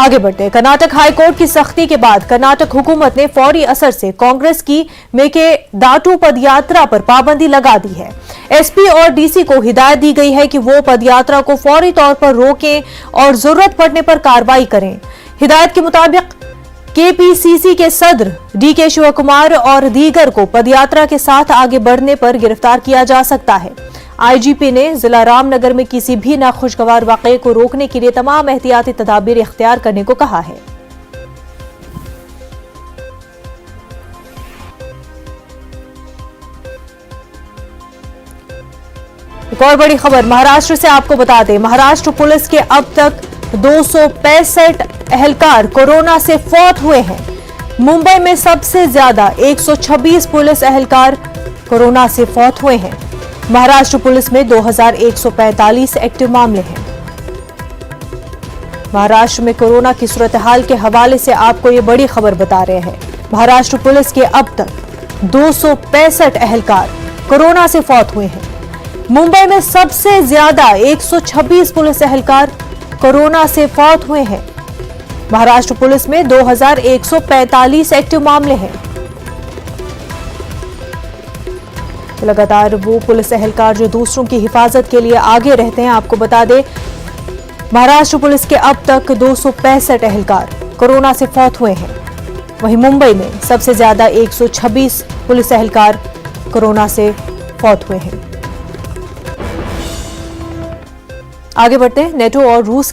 आगे बढ़ते हैं। कर्नाटक हाईकोर्ट की सख्ती के बाद कर्नाटक हुकूमत ने फौरी असर से कांग्रेस की मेकेदाटू पदयात्रा पर पाबंदी लगा दी है। एसपी और डीसी को हिदायत दी गई है कि वो पदयात्रा को फौरी तौर पर रोकें और जरूरत पड़ने पर कार्रवाई करें। हिदायत के मुताबिक केपीसीसी के सदर डीके शिवकुमार और दीगर को पदयात्रा के साथ आगे बढ़ने पर गिरफ्तार किया जा सकता है। आईजीपी ने जिला रामनगर में किसी भी नाखुशगवार वाकये को रोकने के लिए तमाम एहतियाती तदाबीर इख्तियार करने को कहा है। एक और बड़ी खबर महाराष्ट्र से आपको बता दें, महाराष्ट्र पुलिस के अब तक 265 एहलकार कोरोना से फौत हुए हैं। मुंबई में सबसे ज्यादा 126 पुलिस एहलकार कोरोना से फौत हुए हैं। महाराष्ट्र पुलिस में 2145 एक्टिव मामले हैं। महाराष्ट्र में कोरोना की सूरत हाल के हवाले से आपको ये बड़ी खबर बता रहे हैं। महाराष्ट्र पुलिस के अब तक 265 एहलकार कोरोना से फौत हुए हैं। मुंबई में सबसे ज्यादा 126 पुलिस एहलकार कोरोना से फौत हुए हैं। महाराष्ट्र पुलिस में 2145 एक्टिव मामले हैं। लगातार वो पुलिस एहलकार जो दूसरों की हिफाजत के लिए आगे रहते हैं, आपको बता दें महाराष्ट्र पुलिस के अब तक 265 एहलकार कोरोना से फौत हुए हैं। वहीं मुंबई में सबसे ज्यादा 126 पुलिस एहलकार कोरोना से फौत हुए हैं। आगे बढ़ते हैं। नेटो और रूस